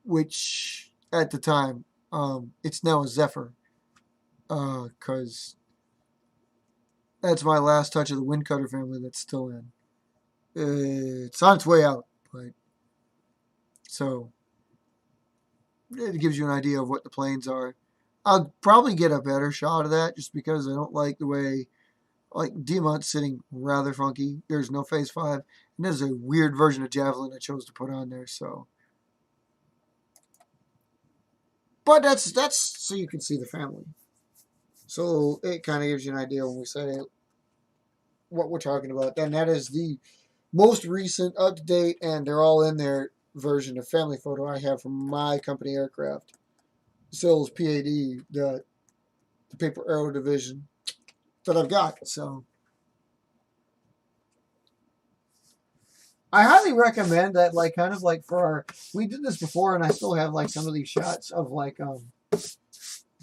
[SPEAKER 1] which at the time, it's now a Zephyr, because that's my last touch of the Windcutter family that's still in. It's on its way out, but so it gives you an idea of what the planes are. I'll probably get a better shot of that just because I don't like the way, like, Diamant's sitting rather funky. There's no phase 5, and there's a weird version of Javelin I chose to put on there, so. But that's so you can see the family. So it kind of gives you an idea when we say what we're talking about. And that is the most recent, up to date, and they're all in there version of family photo I have from my company aircraft. Sills PAD, the paper aero division that I've got. So I highly recommend that, like, kind of like for our, we did this before, and I still have like some of these shots of like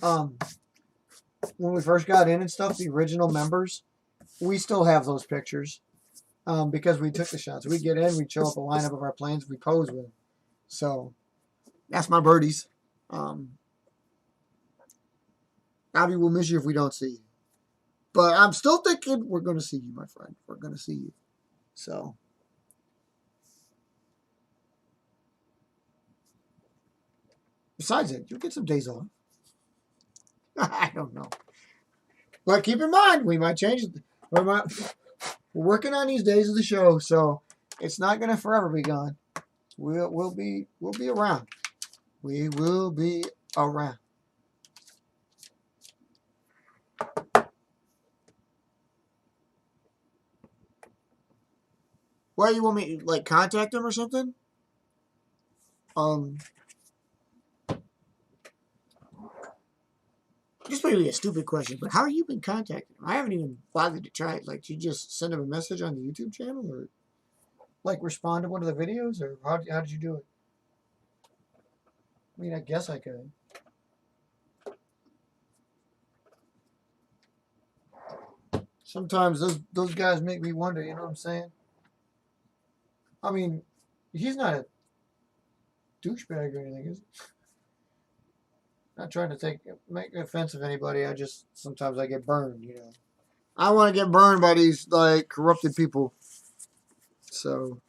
[SPEAKER 1] when we first got in and stuff, the original members, we still have those pictures because we took the shots. We get in, we show up a lineup of our planes, we pose with them. So that's my birdies. Abby will miss you if we don't see you. But I'm still thinking we're going to see you, my friend. We're going to see you. So. Besides that, you'll get some days off. I don't know. But keep in mind, we might change it. We're working on these days of the show, so it's not going to forever be gone. We'll be around. We will be around. Why you want me like contact them or something? This may be a stupid question, but how have you been contacting them? I haven't even bothered to try it. Like, you just send them a message on the YouTube channel, or like respond to one of the videos, or how did you do it? I mean, I guess I could. Sometimes those guys make me wonder. You know what I'm saying? I mean, he's not a douchebag or anything, is he? Not trying to make offense of anybody. I just sometimes I get burned. You know, I want to get burned by these like corrupted people. So,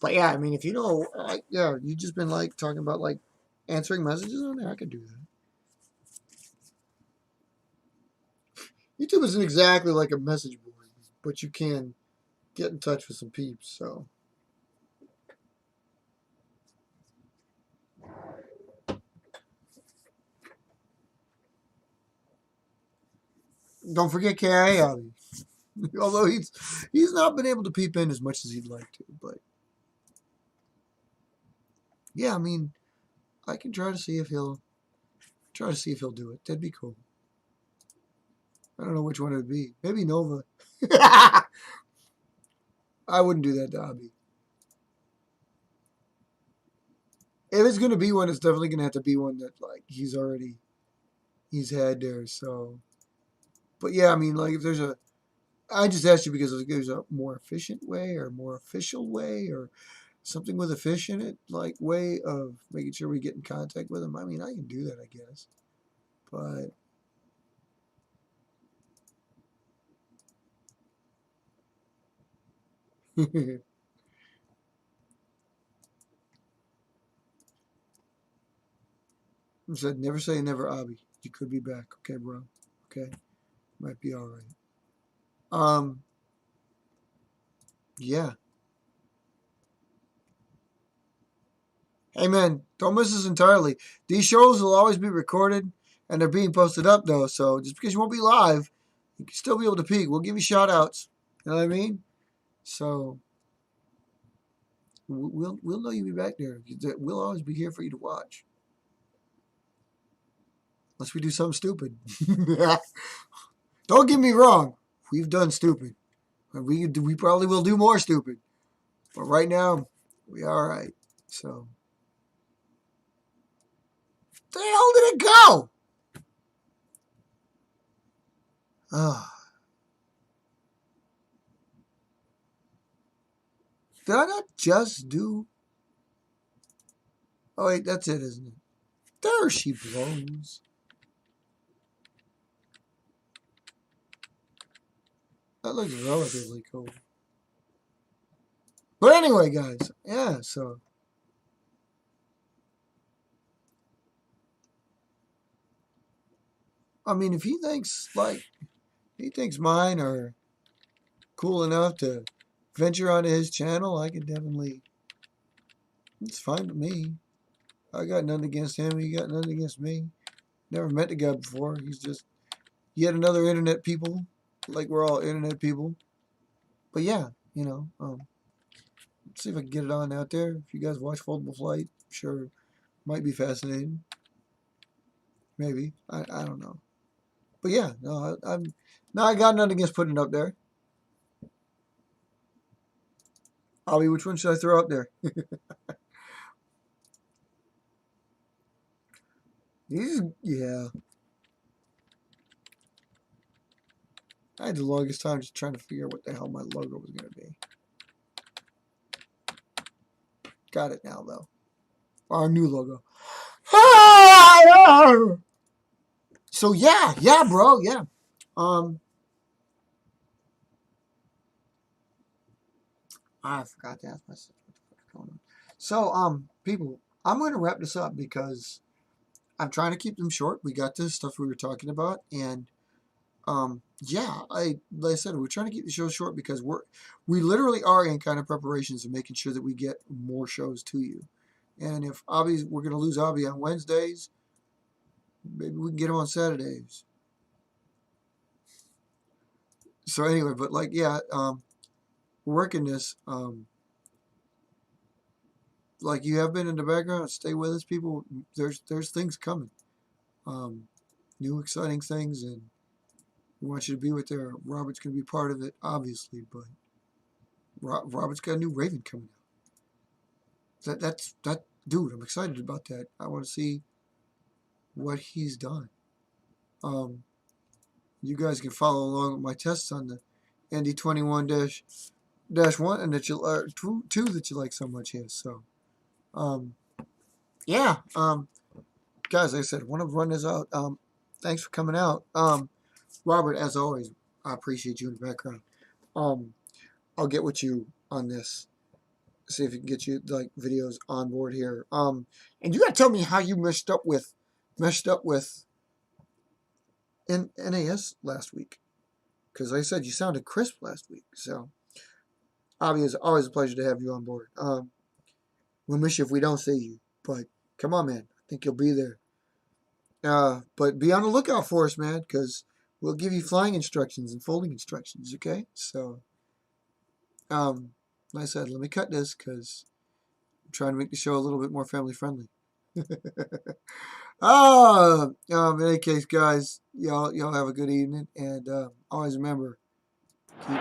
[SPEAKER 1] but yeah, I mean, if you know, like, yeah, you just been like talking about like answering messages on there. I could do that. YouTube isn't exactly like a message board, but you can get in touch with some peeps. So. Don't forget KIA, Abhi. Although he's not been able to peep in as much as he'd like to, but yeah, I mean, I can try to see if he'll do it. That'd be cool. I don't know which one it would be. Maybe Nova. I wouldn't do that to Abhi. If it's gonna be one, it's definitely gonna have to be one that like he's had there. So, but yeah, I mean, like if there's a, I just asked you because there's a more efficient way or more official way or something with a fish in it, like way of making sure we get in contact with him. I mean, I can do that, I guess, but. I said, never say never, Abhi. You could be back. Okay, bro. Okay. Might be all right. Um, yeah. Hey, man, don't miss us entirely. These shows will always be recorded and they're being posted up, though. So just because you won't be live, you can still be able to peek. We'll give you shout outs. You know what I mean? So we'll know you'll be back there. We'll always be here for you to watch. Unless we do something stupid. Don't get me wrong. We've done stupid. We probably will do more stupid. But right now, we are all right. So, the hell did it go? Oh, did I not just do? Oh wait, that's it, isn't it? There she blows. That looks relatively cool. But anyway, guys, yeah. So, I mean, if he thinks mine are cool enough to venture onto his channel, I can definitely. It's fine with me. I got nothing against him. He got nothing against me. Never met the guy before. He's just yet another internet people. Like we're all internet people. But yeah, see if I can get it on out there. If you guys watch Foldable Flight, sure, might be fascinating. Maybe I don't know. But yeah, no, I got nothing against putting it up there. Abhi, which one should I throw up there? Yeah. I had the longest time just trying to figure out what the hell my logo was going to be. Got it now, though. Our new logo. So yeah, bro, yeah. I forgot to ask myself what the fuck's going on. So, people, I'm going to wrap this up because I'm trying to keep them short. We got this stuff we were talking about, and yeah, like I said, we're trying to keep the show short because we literally are in kind of preparations of making sure that we get more shows to you. And if we're going to lose Abhi on Wednesdays, maybe we can get him on Saturdays. So anyway, but like, yeah, we're working this. Like you have been in the background, stay with us, people. There's things coming, new exciting things, and we want you to be with there. Robert's going to be part of it, obviously, but Robert's got a new Raven coming out. That dude. I'm excited about that. I want to see what he's done. You guys can follow along with my tests on the AG21-1 and that you two that you like so much here. So, yeah. Guys, like I said, I want to run this out. Thanks for coming out. Robert, as always, I appreciate you in the background. I'll get with you on this. See if we can get you like videos on board here. And you gotta tell me how you meshed up with NAS last week. Because like I said, you sounded crisp last week. So, Abhi, it's always a pleasure to have you on board. We'll miss you if we don't see you. But come on, man. I think you'll be there. But be on the lookout for us, man, because we'll give you flying instructions and folding instructions, okay? So, like I said, let me cut this because I'm trying to make the show a little bit more family friendly. In any case, guys, y'all have a good evening, and always remember, keep